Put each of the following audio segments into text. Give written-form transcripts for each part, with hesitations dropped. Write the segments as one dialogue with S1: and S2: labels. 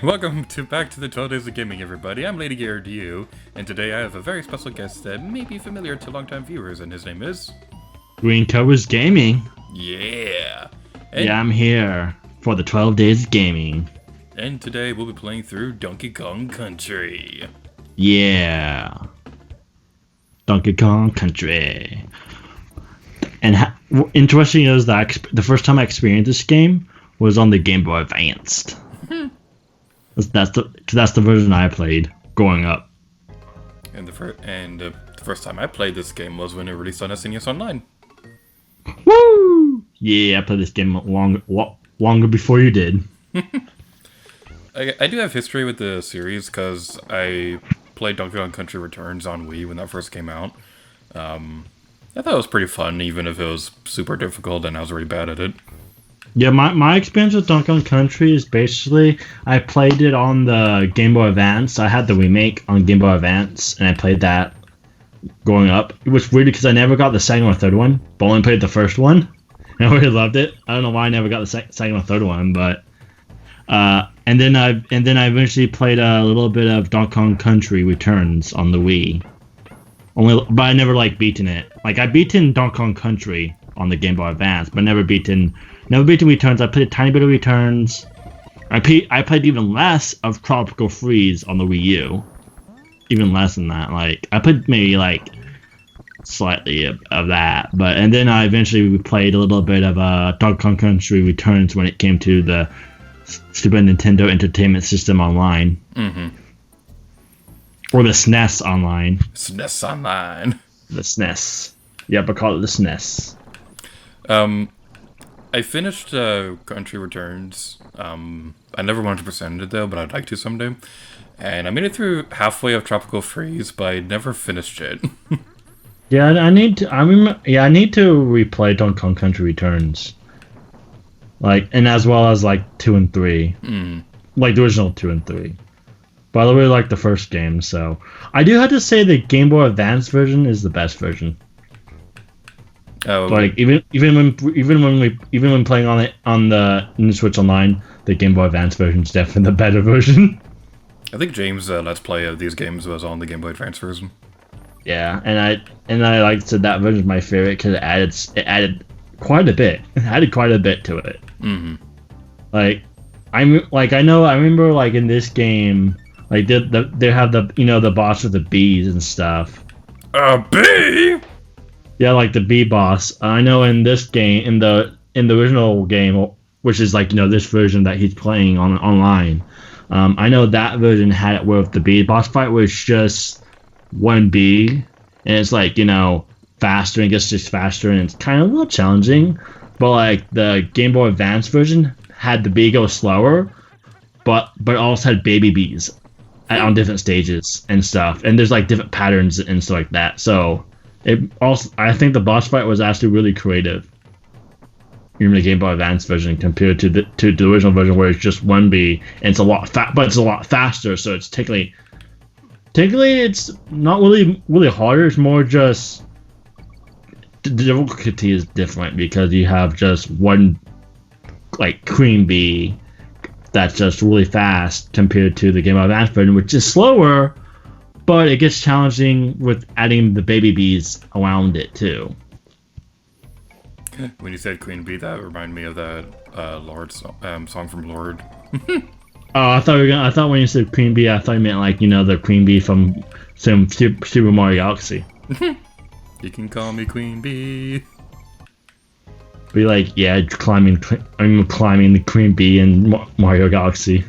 S1: Welcome back to the 12 Days of Gaming, everybody. I'm Lady Gear to you, and today I have a very special guest that may be familiar to longtime viewers, and his name is...
S2: Green Covers Gaming.
S1: Yeah!
S2: Yeah, I'm here for the 12 Days of Gaming.
S1: And today we'll be playing through Donkey Kong Country.
S2: Yeah. Donkey Kong Country. And interesting is that the first time I experienced this game was on the Game Boy Advanced. That's the version I played growing up.
S1: And the first time I played this game was when it released on SNES Online.
S2: Woo! Yeah, I played this game longer before you did.
S1: I do have history with the series because I played Donkey Kong Country Returns on Wii when that first came out. I thought it was pretty fun, even if it was super difficult and I was really bad at it.
S2: Yeah, my experience with Donkey Kong Country is basically I played it on the Game Boy Advance. I had the remake on Game Boy Advance, and I played that growing up. It was weird because I never got the second or third one, but only played the first one. And I really loved it. I don't know why I never got the second or third one, but and then I eventually played a little bit of Donkey Kong Country Returns on the Wii. But I never beaten it. I beaten Donkey Kong Country on the Game Boy Advance, but never beaten Returns. I played a tiny bit of Returns. I played even less of Tropical Freeze on the Wii U. Even less than that. I played maybe slightly of that. And then I eventually played a little bit of Donkey Kong Country Returns when it came to the Super Nintendo Entertainment System Online.
S1: Mm-hmm.
S2: Or the SNES Online.
S1: SNES Online.
S2: The SNES. Yep, I call it the SNES.
S1: I finished Country Returns. I never 100%ed it though, but I'd like to someday. And I made it through halfway of Tropical Freeze, but I never finished it.
S2: Yeah, I need to replay Donkey Kong Country Returns. And as well as 2 and 3.
S1: Mm.
S2: The original 2 and 3. By the way, the first game, so I do have to say the Game Boy Advance version is the best version.
S1: Oh,
S2: even when playing on the Nintendo Switch Online, the Game Boy Advance version is definitely the better version.
S1: I think James' Let's Play of these games was on the Game Boy Advance version.
S2: Yeah, and I said that version is my favorite because it added quite a bit. It added quite a bit to it.
S1: Mm-hmm.
S2: I remember in this game, they have the boss with the bees and stuff.
S1: A bee.
S2: Yeah, the bee boss. I know in this game, in the original game, which is this version that he's playing online. I know that version had it where the bee boss fight was just one bee, and it's faster and gets just faster, and it's kind of a little challenging. But the Game Boy Advance version had the bee go slower, but also had baby bees on different stages and stuff, and there's different patterns and stuff like that. So I think the boss fight was actually really creative in the Game Boy Advance version compared to the original version where it's just one bee and it's a lot but it's a lot faster. So it's technically it's not really harder. It's more just the difficulty is different because you have just one queen bee that's just really fast compared to the Game Boy Advance version, which is slower, but it gets challenging with adding the baby bees around it too.
S1: When you said Queen Bee, that reminded me of that Lord song from Lord.
S2: Oh, I thought when you said Queen Bee, I thought you meant the Queen Bee from some Super Mario Galaxy.
S1: You can call me Queen Bee.
S2: Be climbing the Queen Bee in Mario Galaxy.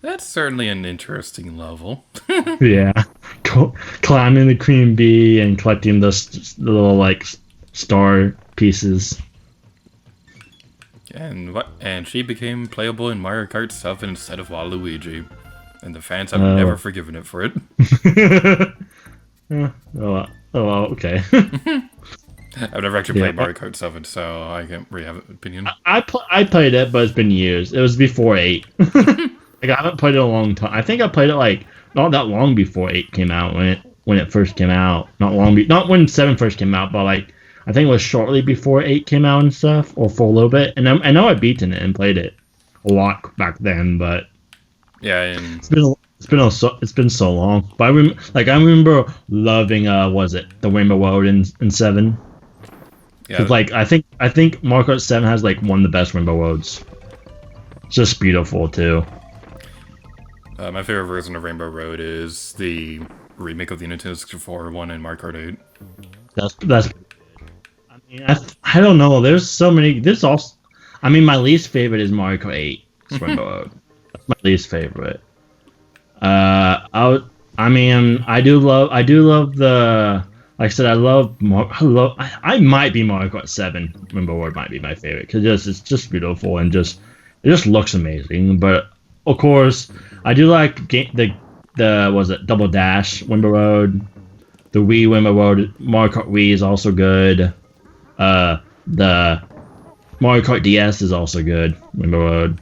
S1: That's certainly an interesting level.
S2: Yeah, climbing the Queen Bee and collecting the little star pieces.
S1: And she became playable in Mario Kart 7 instead of Waluigi, and the fans have never forgiven it for it.
S2: Okay.
S1: I've never actually played Mario Kart 7, so I can't really have an opinion.
S2: I played it, but it's been years. It was before 8. I haven't played it in a long time. I think I played it not that long before 8 came out when it first came out. Not when 7 first came out, but I think it was shortly before 8 came out and stuff, or for a little bit. And I know I've beaten it and played it a lot back then, but
S1: Yeah, and
S2: It's been so long. But I remember loving was it the Rainbow Road in 7? Because
S1: yeah,
S2: like I think Mario Kart 7 has like one of the best Rainbow Roads. It's just beautiful too.
S1: my favorite version of Rainbow Road is the remake of the Nintendo 64 one in Mario Kart 8.
S2: That's. I mean, I don't know. There's so many. There's also. I mean, my least favorite is Mario Kart 8. It's Rainbow Road. That's my least favorite. I mean, I do love the. Like I said, I might be Mario Kart 7. Rainbow Road might be my favorite because it's just beautiful and it just looks amazing. But of course, I do like the was it Double Dash Rainbow Road. The Wii Rainbow Road, Mario Kart Wii is also good. The Mario Kart DS is also good. Rainbow Road.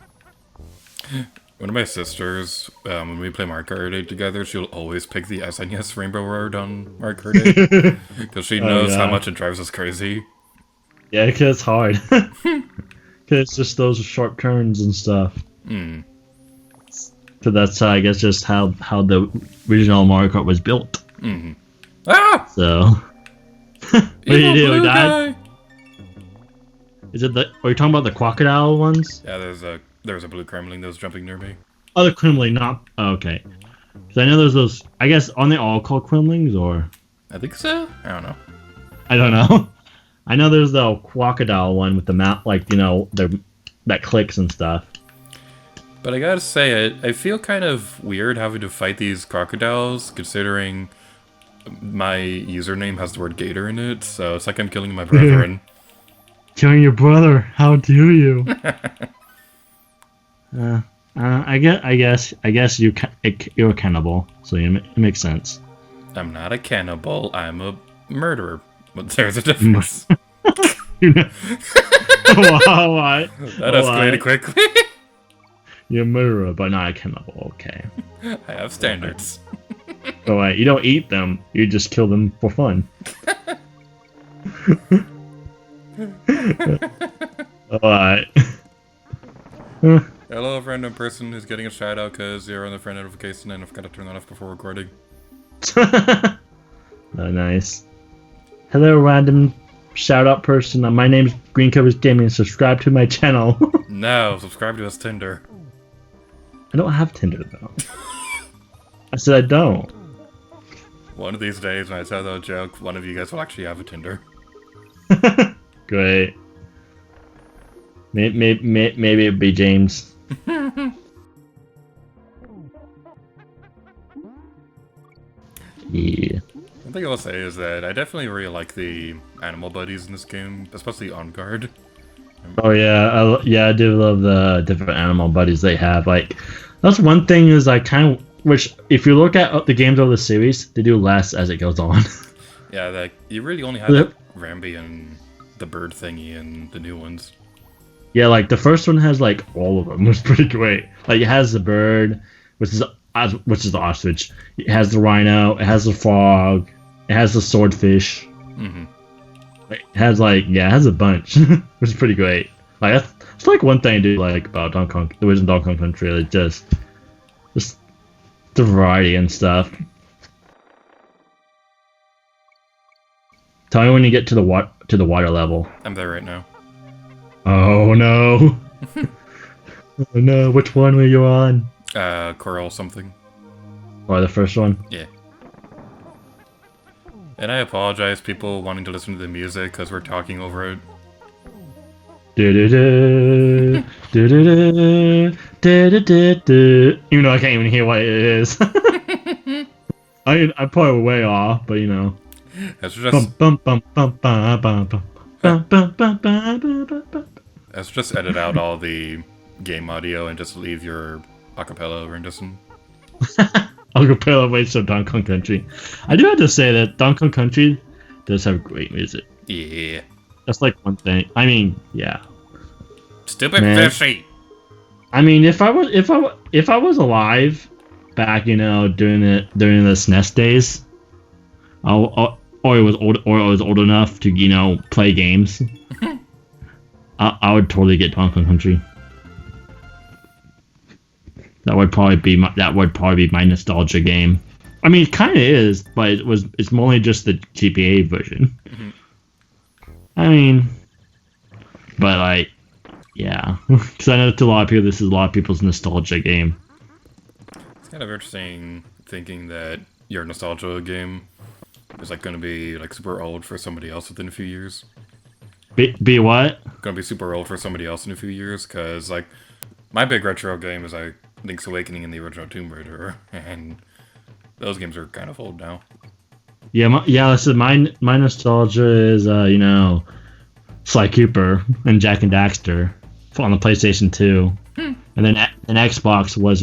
S1: One of my sisters, when we play Mario Kart 8 together, she'll always pick the SNES Rainbow Road on Mario Kart 8 because she knows how much it drives us crazy.
S2: Yeah, because it's hard. Because it's just those sharp turns and stuff.
S1: Hmm.
S2: So that's I guess just how the original Mario Kart was built.
S1: Mm-hmm. Ah!
S2: So. What do you do?
S1: Blue
S2: Die?
S1: guy!
S2: Is it the? Are you talking about the crocodile ones?
S1: Yeah, there's a blue Kremling that was jumping near me.
S2: Oh, the Kremling, not okay. So I know there's those. I guess aren't they all called Kremlings or?
S1: I think so. I don't know.
S2: I don't know. I know there's the crocodile one with the mount, like that clicks and stuff.
S1: But I gotta say, I feel kind of weird having to fight these crocodiles, considering my username has the word gator in it, so it's like I'm killing my brethren.
S2: Killing your brother? How do you? I guess you're a cannibal, so it makes sense.
S1: I'm not a cannibal, I'm a murderer. But there's a difference.
S2: Why?
S1: That escalated quickly.
S2: You're a murderer, but not a cannibal. Okay.
S1: I have standards.
S2: So you don't eat them; you just kill them for fun. Alright.
S1: Hello, random person who's getting a shout out because you're on the friend notification and I forgot to turn that off before recording.
S2: Oh, nice. Hello, random shout out person. My name's Green Covers Gaming. Subscribe to my channel.
S1: No, subscribe to us Tinder.
S2: I don't have Tinder though. I said I don't.
S1: One of these days, when I tell that joke, one of you guys will actually have a Tinder.
S2: Great. Maybe it'd be James. Yeah.
S1: One thing I will say is that I definitely really like the animal buddies in this game, especially On Guard.
S2: Oh yeah, I do love the different animal buddies they have. Like, that's one thing is I kind of which if you look at the games of the series, they do less as it goes on.
S1: Yeah, like you really only have like, Rambi and the bird thingy and the new ones.
S2: Yeah, like the first one has like all of them. It's pretty great. Like it has the bird, which is the ostrich. It has the rhino. It has the frog. It has the swordfish.
S1: Mm-hmm.
S2: It has it has a bunch, which is pretty great. Like that's like one thing I do like about Donkey Kong, the original Donkey Kong Country. Like just the variety and stuff. Tell me when you get to the water level.
S1: I'm there right now.
S2: Oh no! Oh no! Which one were you on?
S1: Coral something.
S2: Or the first one?
S1: Yeah. And I apologize, people wanting to listen to the music because we're talking over it.
S2: Do-do-do, do-do-do, do-do-do-do. Even though I can't even hear what it is. I probably way off, but you know.
S1: Let's just edit out all the game audio and just leave your acapella over and listen.
S2: Acapella waits of Donkey Kong Country. I do have to say that Donkey Kong Country does have great music.
S1: Yeah.
S2: That's like one thing. I mean, yeah.
S1: Stupid fishy.
S2: I mean, if I was alive back, you know, during the SNES days, or I was old enough to, you know, play games, I would totally get Donkey Kong Country. that would probably be my nostalgia game. I mean, it kind of is, but it's mostly just the GBA version.
S1: Mm-hmm.
S2: I mean, but like, yeah, because I know to a lot of people this is a lot of people's nostalgia game.
S1: It's kind of interesting thinking that your nostalgia game is like going to be like super old for somebody else within a few years.
S2: Be what?
S1: Going to be super old for somebody else in a few years, because like my big retro game is like Link's Awakening and the original Tomb Raider, and those games are kind of old now.
S2: Yeah, so my nostalgia is Sly Cooper and Jak and Daxter on the PlayStation 2, and then Xbox was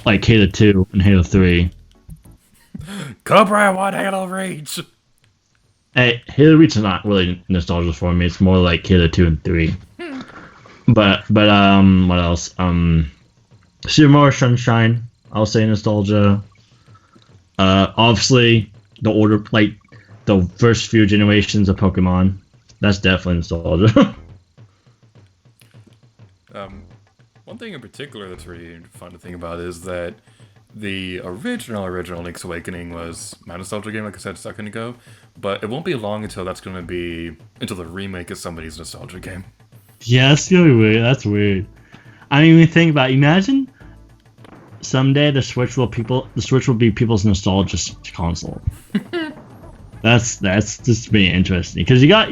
S2: like Halo 2 and Halo 3.
S1: Cobra 1 Halo Reach.
S2: Hey, Halo Reach is not really nostalgia for me. It's more like Halo 2 and 3. But what else? Super Mario Sunshine, I'll say nostalgia. Obviously the first few generations of Pokemon. That's definitely nostalgia.
S1: One thing in particular that's really fun to think about is that the original Link's Awakening was my nostalgia game, like I said a second ago, but it won't be long until the remake is somebody's nostalgia game.
S2: Yeah, that's really weird. That's weird. I mean, when you think about it, imagine someday the Switch will be people's nostalgia console. That's just being interesting, because you got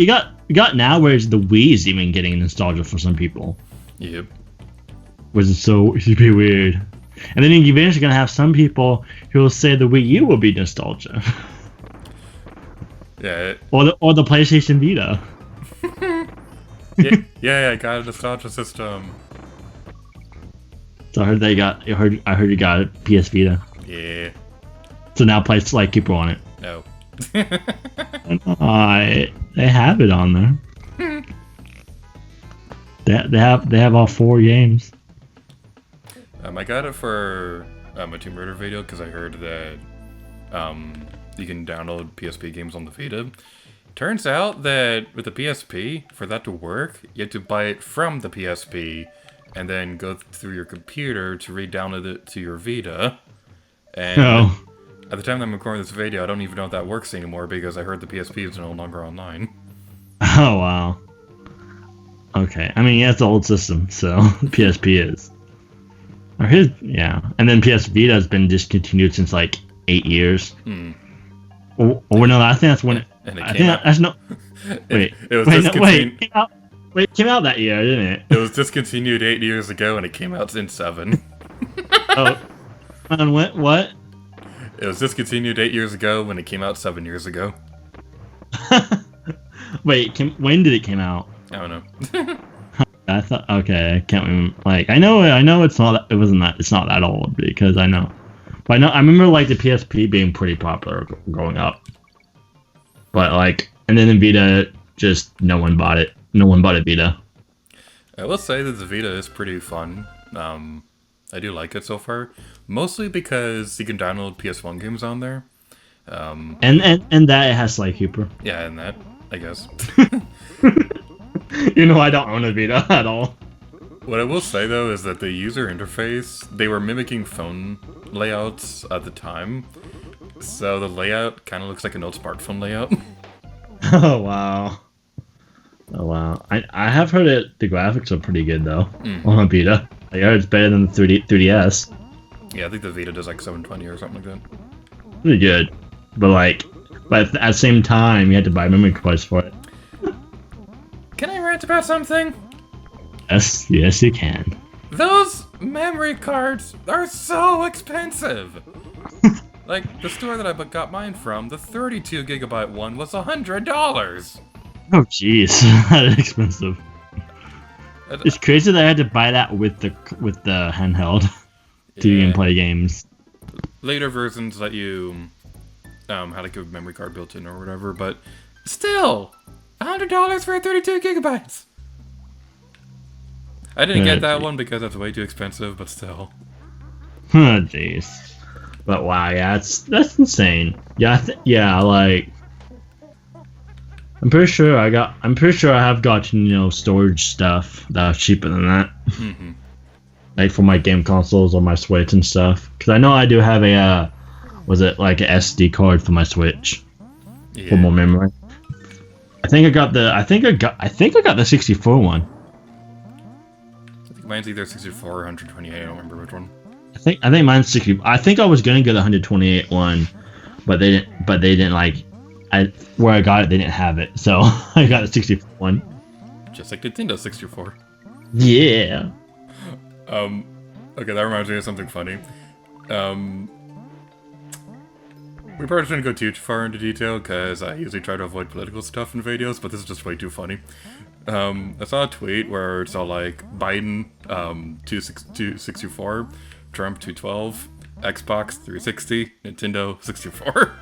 S2: now where the Wii is even getting nostalgia for some people.
S1: Yep.
S2: Which is it'd be weird. And then you're eventually gonna have some people who will say the Wii U will be nostalgia.
S1: Yeah.
S2: Or the PlayStation Vita.
S1: yeah, I got a nostalgia system.
S2: So I heard you got a PS Vita.
S1: Yeah.
S2: So now play Sly Cooper on it.
S1: No.
S2: They have it on there. They have all 4 games.
S1: I got it for a Tomb Raider video because I heard that you can download PSP games on the Vita. Turns out that with the PSP, for that to work, you have to buy it from the PSP and then go through your computer to re-download it to your Vita. And at the time that I'm recording this video, I don't even know if that works anymore because I heard the PSP is no longer online.
S2: Oh, wow. Okay. I mean, yeah, it's an old system, so PSP is. And then PS Vita has been discontinued since like 8 years. Or no, I think that's when it came out that year, didn't it?
S1: It was discontinued 8 years ago, and it came out in 7.
S2: Oh, and what?
S1: It was discontinued 8 years ago when it came out 7 years ago.
S2: Wait, when did it come out?
S1: I don't know.
S2: I thought, okay, I can't remember. Like, I know it's not that old, because I know. But I remember like the PSP being pretty popular growing up. But like, and then the Vita, just no one bought it. No one bought a Vita.
S1: I will say that the Vita is pretty fun. I do like it so far, mostly because you can download PS1 games on there.
S2: And that it has Sly Cooper.
S1: Yeah, and that, I guess.
S2: I don't own a Vita at all.
S1: What I will say though is that the user interface, they were mimicking phone layouts at the time, so the layout kind of looks like an old smartphone layout.
S2: Oh wow. I have heard that the graphics are pretty good though on a Vita. I heard it's better than the 3DS.
S1: Yeah, I think the Vita does like 720 or something like that.
S2: Pretty good, but at the same time, you had to buy memory cards for it.
S1: Can I rant about something?
S2: Yes, you can.
S1: Those memory cards are so expensive. Like, the store that I got mine from, the 32 gigabyte one was $100.
S2: Oh, jeez, that is expensive. It's crazy that I had to buy that with the handheld to even play games.
S1: Later versions let you had like a memory card built in or whatever, but still, $100 for 32 gigabytes. I didn't get that one because that's way too expensive, but still.
S2: Oh, jeez. But wow, yeah, that's insane. Yeah, like I'm pretty sure I have gotten storage stuff that was cheaper than that.
S1: Mm-hmm.
S2: like for my game consoles or my Switch and stuff. Because I know I do have a was it like an SD card for my Switch for more memory. I think I got the 64 one.
S1: I think mine's either 64 or 128. I don't remember which one.
S2: I think mine's 60. I think I was gonna get the 128 one, but they didn't like. Where I got it, they didn't have it, so I got the 64 one.
S1: Just like Nintendo 64.
S2: Yeah.
S1: Okay, that reminds me of something funny. We probably shouldn't go too far into detail, because I usually try to avoid political stuff in videos, but this is just way too funny. I saw a tweet where it's all like, Biden, 264, Trump 212, Xbox 360, Nintendo 64.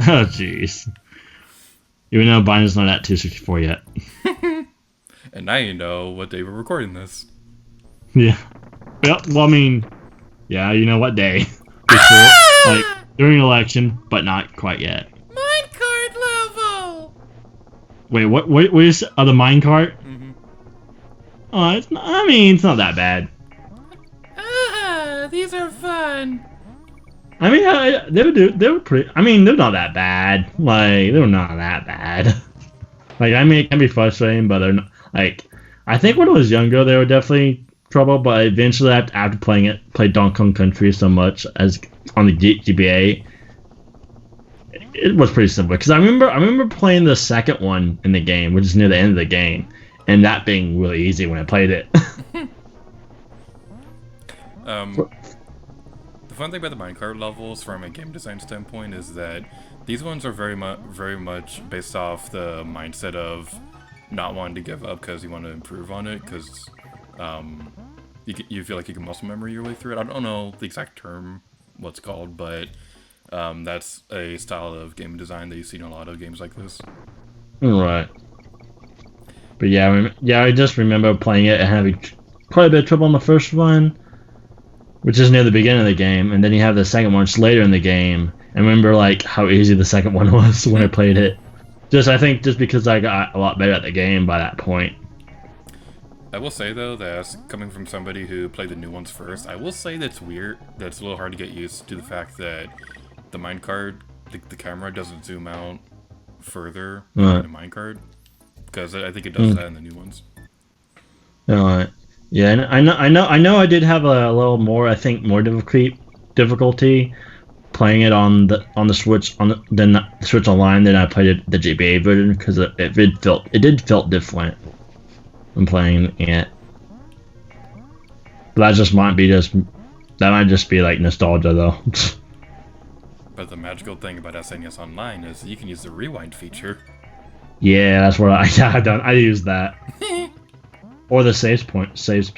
S2: Oh, jeez. Even though Biden's not at 264 yet.
S1: And now you know what day we're recording this.
S2: Yeah. Well, I mean, yeah, you know what day. Before, like, during election, but not quite yet.
S1: Minecart level!
S2: Wait, what is the minecart?
S1: Mm-hmm.
S2: Oh, it's not that bad.
S1: These are fun.
S2: I mean, they were pretty. I mean, they're not that bad. Like, they're not that bad. Like, I mean, it can be frustrating, but they're not. Like, I think when I was younger, they were definitely trouble. But eventually, after played Donkey Kong Country so much as on the GBA, it was pretty simple. Because I remember playing the second one in the game, which is near the end of the game, and that being really easy when I played it.
S1: The fun thing about the minecart levels from a game design standpoint is that these ones are very much based off the mindset of not wanting to give up because you want to improve on it, because you feel like you can muscle memory your way through it. I don't know the exact term, what's called, but that's a style of game design that you see in a lot of games like this.
S2: Right. But yeah, I just remember playing it and having quite a bit of trouble on the first one, which is near the beginning of the game, and then you have the second one, which is later in the game. And remember, like, how easy the second one was when I played it. I think because I got a lot better at the game by that point.
S1: I will say, though, that coming from somebody who played the new ones first, I will say that's weird. That's a little hard to get used to the fact that the minecart, the camera doesn't zoom out further than the minecart. Because I think it does that in the new ones.
S2: Alright. Yeah, and I know I did have a little more, I think, more difficulty playing it on the Switch than the Switch Online than I played it the GBA version, because it did feel different when playing it. But that might just be like nostalgia though.
S1: But the magical thing about SNES Online is that you can use the rewind feature.
S2: Yeah, that's what I use that. Or the saves points. I've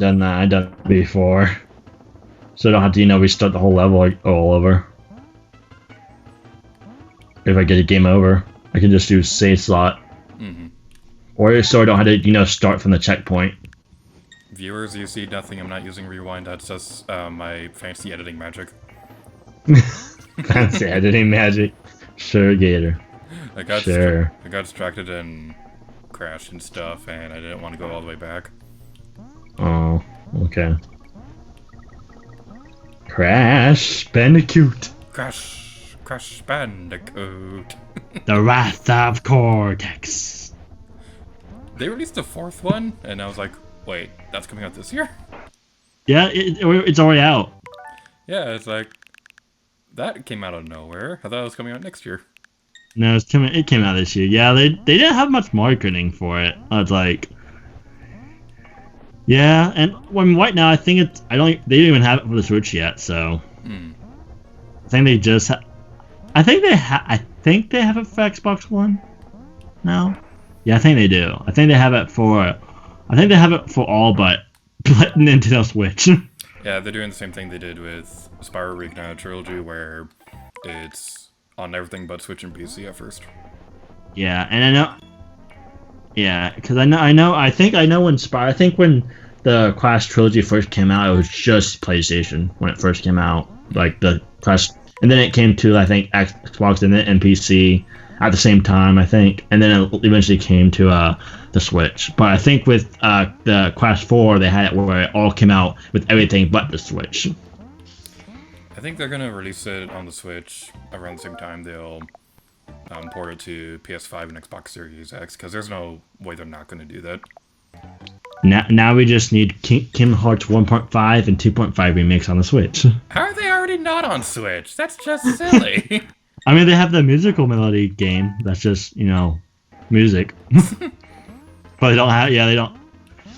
S2: done it before. So I don't have to, restart the whole level all over. If I get a game over, I can just do save slot.
S1: Mm-hmm.
S2: Or so I don't have to, start from the checkpoint.
S1: Viewers, you see nothing. I'm not using rewind. That's just my fancy editing magic.
S2: Fancy editing magic. Sure, Gator.
S1: I got distracted and crashed and stuff, and I didn't want to go all the way back.
S2: Oh, okay. Crash Bandicoot.
S1: Crash Bandicoot.
S2: The Wrath of Cortex.
S1: They released a fourth one, and I was like, wait, that's coming out this year?
S2: Yeah, it's already out.
S1: Yeah, it's like, that came out of nowhere. I thought it was coming out next year.
S2: No, it came out this year. Yeah, they didn't have much marketing for it. I was like, yeah, and right now I think they don't even have it for the Switch yet. So I think they just, I think they have it for Xbox One now. Yeah, I think they do. I think they have it for all but Nintendo Switch.
S1: Yeah, they're doing the same thing they did with Spyro Reignited Trilogy, where it's on everything but Switch and PC at first.
S2: Yeah, and I know. Yeah, because I think when the Crash Trilogy first came out, it was just PlayStation when it first came out, like the Crash, and then it came to I think Xbox and then PC at the same time, I think, and then it eventually came to the Switch. But I think with the Quest 4, they had it where it all came out with everything but the Switch.
S1: I think they're gonna release it on the Switch around the same time they'll port it to PS5 and Xbox Series X, because there's no way they're not gonna do that.
S2: Now we just need Kingdom Hearts 1.5 and 2.5 remix on the Switch.
S1: How are they already not on Switch? That's just silly.
S2: I mean, they have the musical melody game. That's just, music. But they don't have. Yeah, they don't.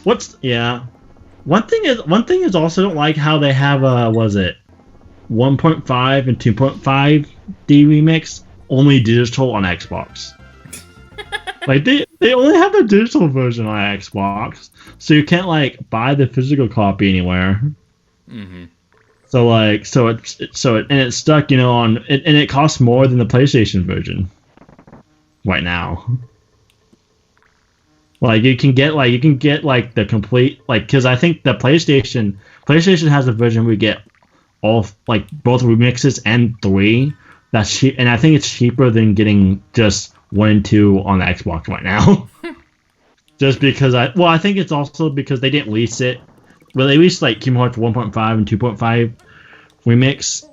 S2: One thing is also I don't like how they have 1.5 and 2.5 D remix only digital on Xbox. Like they only have the digital version on Xbox, so you can't buy the physical copy anywhere.
S1: Mm-hmm.
S2: So it's stuck, and it costs more than the PlayStation version right now. You can get the complete, because I think the PlayStation has a version where you get all both remixes and 3. That's cheap, and I think it's cheaper than getting just 1 and 2 on the Xbox right now. Just because I think it's also because they didn't release it. Well, they released Kingdom Hearts 1.5 and 2.5 remix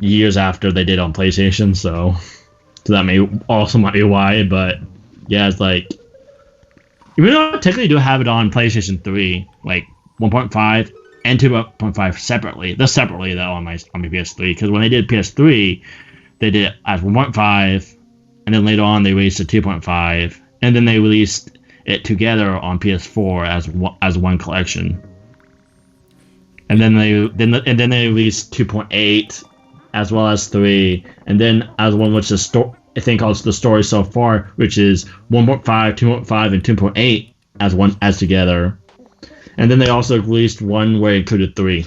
S2: years after they did on PlayStation, so that might be why. But yeah, it's even though technically do have it on PlayStation 3, 1.5 and 2.5 separately. They're separately though on my PS3, because when they did PS3, they did it as 1.5, and then later on they released a 2.5, and then they released it together on PS4 as one collection. And then they released 2.8 as well as 3, and then as one, which is I think also the story so far, which is 1.5, 2.5, and 2.8 as together. And then they also released one where it included 3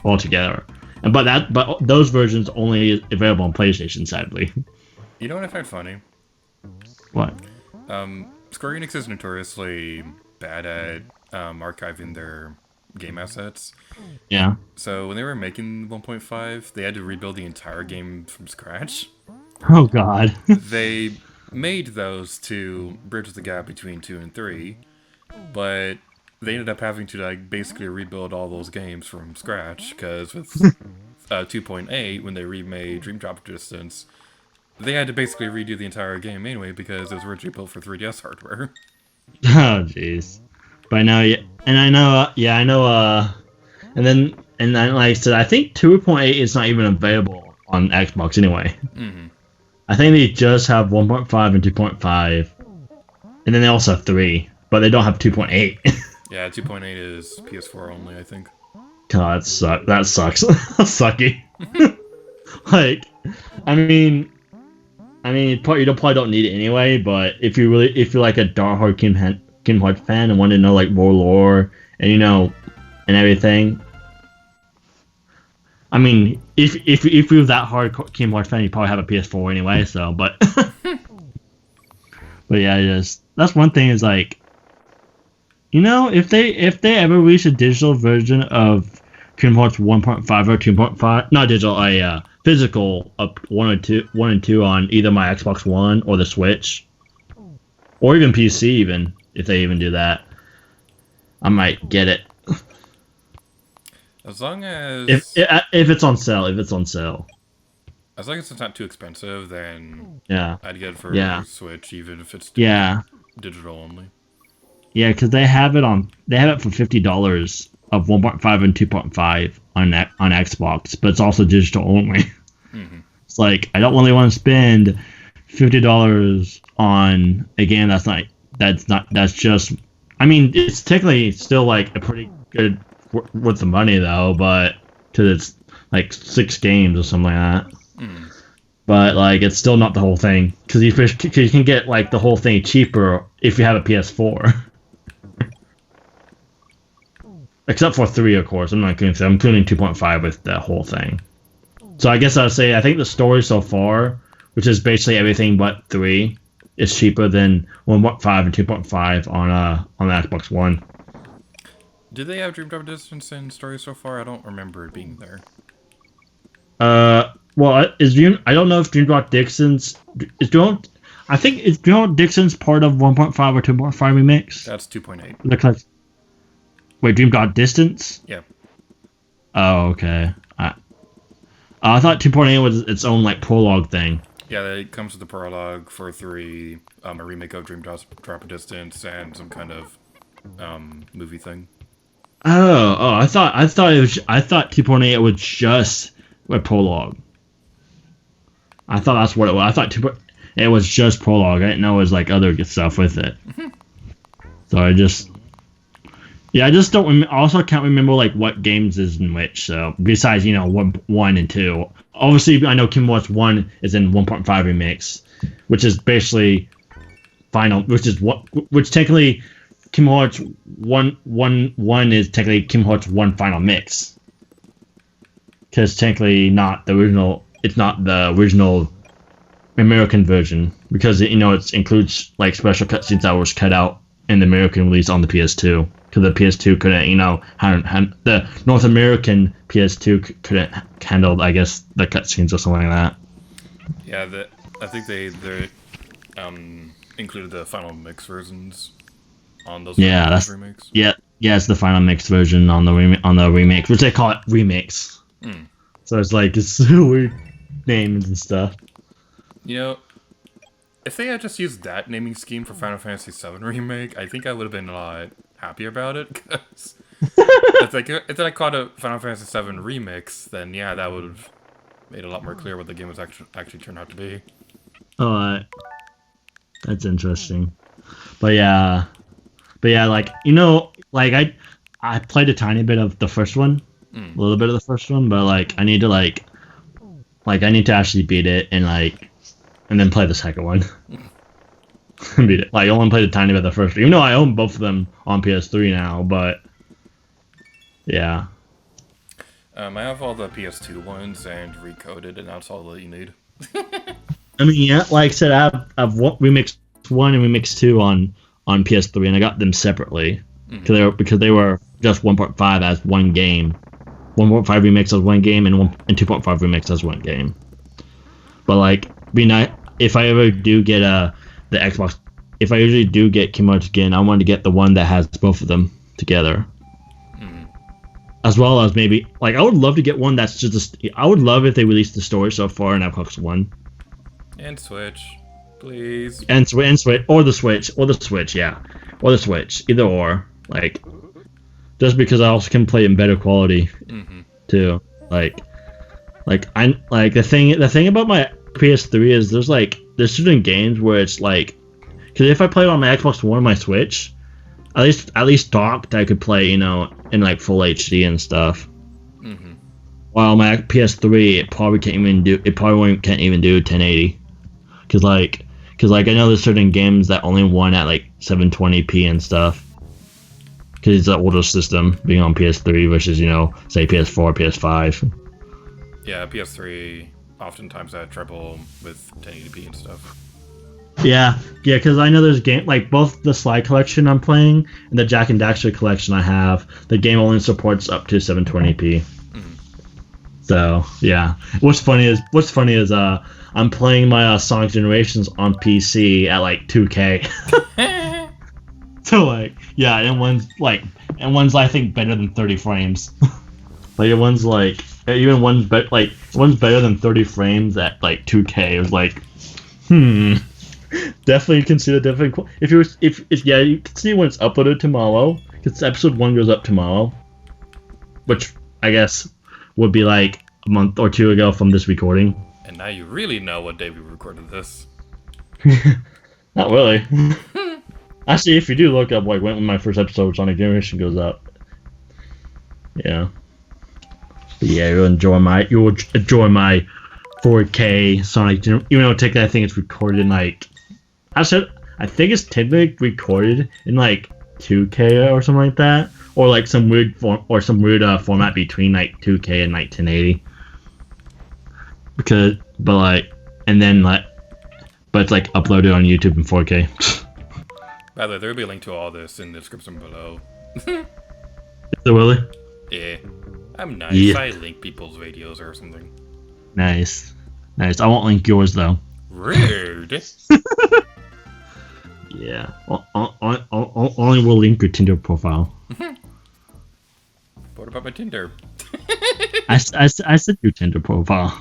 S2: altogether. But those versions only available on PlayStation, sadly.
S1: You know what I find funny?
S2: What?
S1: Square Enix is notoriously bad at archiving their game assets.
S2: Yeah.
S1: So when they were making 1.5, they had to rebuild the entire game from scratch.
S2: Oh God.
S1: They made those to bridge the gap between 2 and 3, but they ended up having to basically rebuild all those games from scratch, because with 2.8, when they remade Dream Drop Distance, they had to basically redo the entire game anyway, because it was originally built for 3DS hardware.
S2: Oh jeez. But I know, and then like I said, I think 2.8 is not even available on Xbox anyway.
S1: Mm-hmm.
S2: I think they just have 1.5 and 2.5, and then they also have 3, but they don't have 2.8.
S1: Yeah, 2.8 is PS4 only, I think.
S2: God, that sucks. That's sucky. You probably don't need it anyway, but if you're like a diehard Kingdom Hearts fan and want to know more lore and and everything. I mean, if you're that hard Kingdom Hearts fan, you probably have a PS4 anyway. So, but yeah, that's one thing is if they ever release a digital version of Kingdom Hearts 1.5 or 2.5, not digital, physical up 1 and 2 on either my Xbox One or the Switch, or even PC, even if they even do that, I might get it.
S1: As long as
S2: if it's on sale,
S1: as long as it's not too expensive, then
S2: yeah,
S1: I'd get it for Switch, even if it's digital only.
S2: Yeah, because they have it for $50 of 1.5 and 2.5 on Xbox, but it's also digital only. Mm-hmm. It's I don't really want to spend $50 on a game that's just. I mean, it's technically still a pretty good worth the money though, but because it's 6 games or something like that. Mm. But it's still not the whole thing, because you can get the whole thing cheaper if you have a PS4. Except for 3, of course. I'm including 2.5 with the whole thing. So I guess I'd say I think the story so far, which is basically everything but 3, is cheaper than 1.5 and 2.5 on the Xbox One.
S1: Did they have Dream Drop Distance in story so far? I don't remember it being there.
S2: Well, I don't know if Dream Drop Distance is I think is Dixon's part of 1.5 or 2.5 remix.
S1: That's 2.8.
S2: Looks like. Wait, Dream God Distance?
S1: Yeah.
S2: Oh, okay. I thought 2.8 was its own like prologue thing.
S1: Yeah, it comes with the prologue for 3, a remake of Dream Drop a Distance, and some kind of movie thing.
S2: I thought 2.8 was just a prologue. I thought that's what it was. I thought it was just prologue. I didn't know it was like other good stuff with it. So I just don't. Also, can't remember like what games is in which. So besides, 1 and 2. Obviously, I know Kingdom Hearts 1 is in 1.5 remix, which is basically final. Which technically Kingdom Hearts 1 is technically Kingdom Hearts 1 final mix. Because technically not the original. It's not the original American version because it includes like special cutscenes that was cut out in the American release on the PS2 because the PS2 couldn't the North American PS2 couldn't handle I guess the cutscenes or something like that.
S1: Yeah, I think they included the final mix versions on those remakes.
S2: Yeah, it's the final mix version on the remake, which they call it remix. So it's like it's weird names and stuff.
S1: If they had just used that naming scheme for Final Fantasy VII Remake, I think I would have been a lot happier about it. Because if I called it Final Fantasy VII Remix, then yeah, that would have made it a lot more clear what the game was actually turned out to be.
S2: Oh, that's interesting. But yeah, like I played a tiny bit of the first one, a little bit of the first one, but like I need to actually beat it and then play the second one. Beat it. Like I only played a tiny bit of the first one, even though I own both of them on PS3 now. But yeah,
S1: I have all the PS2 ones and recoded, and that's all that you need.
S2: I mean, yeah, like I said, I've remixed 1 and remixed 2 on PS3, and I got them separately because they were just 1.5 as one game. 1.5 remix as one game and 2.5 remix as one game. But like, if I ever do get the Xbox, if I usually do get Kingdom Hearts again, I want to get the one that has both of them together. As well as maybe I would love to get one that's just I would love if they released the story so far in Xbox One.
S1: And Switch, please.
S2: And Switch or the Switch, yeah, or the Switch, either or. Like, just because I also can play in better quality too. Like the thing about my PS3 is there's certain games where it's like, because if I play it on my Xbox One or my Switch, at least docked I could play in like full HD and stuff. While my PS3 it probably can't even do 1080, because I know there's certain games that only run at like 720p and stuff. Because it's an older system being on PS3 versus say PS4, PS5.
S1: Yeah, PS3 oftentimes had trouble with 1080p and stuff.
S2: Yeah, because I know there's game like both the Sly collection I'm playing and the Jack and Daxter collection I have. The game only supports up to 720p. So yeah, what's funny is I'm playing my Sonic Generations on PC at like 2K. So like yeah, and one's I think better than 30 frames. Like one's better than 30 frames at like 2K. It was like, definitely consider different. You can see when it's uploaded tomorrow, because episode 1 goes up tomorrow, which I guess would be like a month or 2 ago from this recording.
S1: And now you really know what day we recorded this.
S2: Not really. Actually, if you do look up like when my first episode of Sonic Generation goes up, yeah. But yeah, you'll enjoy my 4K Sonic. Even though technically I think it's recorded in like, I think it's typically recorded in like 2K or something like that, or like some weird format between like 2K and like 1080. But it's like uploaded on YouTube in 4K.
S1: By the way, there will be a link to all this in the description below.
S2: So Willie?
S1: Yeah. I'm nice.
S2: Yeah.
S1: I link people's videos or something.
S2: Nice. I won't link yours though.
S1: Rude.
S2: Yeah. Only will link your Tinder profile.
S1: What about my Tinder?
S2: I said your Tinder profile.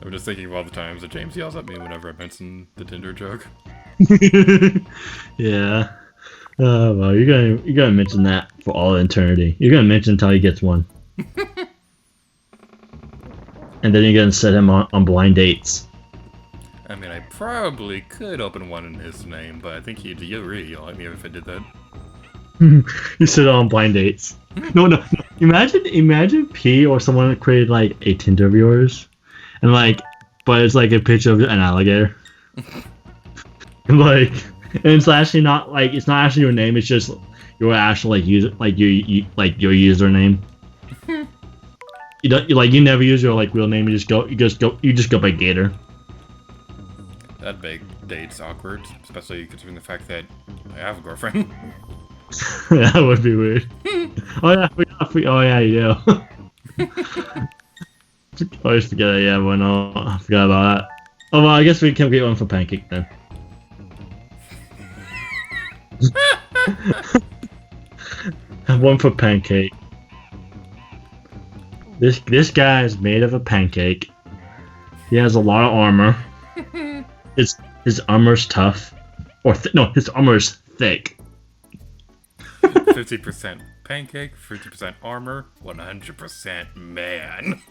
S1: I'm just thinking of all the times that James yells at me whenever I mention the Tinder joke.
S2: Yeah. Oh well, you're gonna mention that for all eternity. You're gonna mention until he gets one. And then you're gonna set him on blind dates.
S1: I mean, I probably could open one in his name, but I think you'd really yell at me if I did that.
S2: You sit on blind dates. No. Imagine P or someone created like a Tinder of yours, and like, but it's like a picture of an alligator. And like, and it's actually not like it's not actually your name. It's just your actual like user like you like your username. You never use your like real name. You just go by Gator.
S1: That big date's awkward, especially considering the fact that I have a girlfriend.
S2: That would be weird. Oh yeah, you do. Always forget that. Yeah, well, no, I forgot about that. Oh well, I guess we can get one for Pancake then. One for Pancake. This guy is made of a pancake. He has a lot of armor. His armor's tough, or his armor's thick.
S1: 50% pancake, 50% armor, 100% man.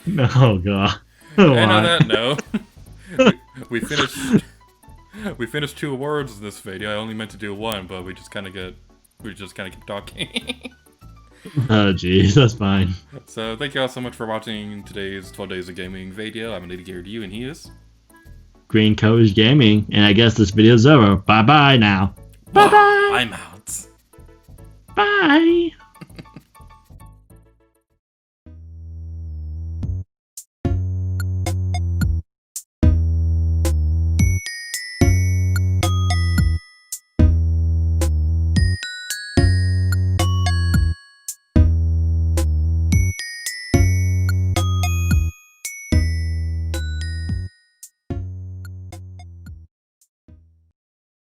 S2: No god.
S1: And on that note, we finished 2 awards in this video. I only meant to do 1, but we just kind of keep talking.
S2: Oh jeez, that's fine.
S1: So thank you all so much for watching today's 12 Days of Gaming video. I'm Lady Gear to you, and he is
S2: Green Coast Gaming, and I guess this video's over. Bye bye now. Bye bye.
S1: I'm out.
S2: Bye.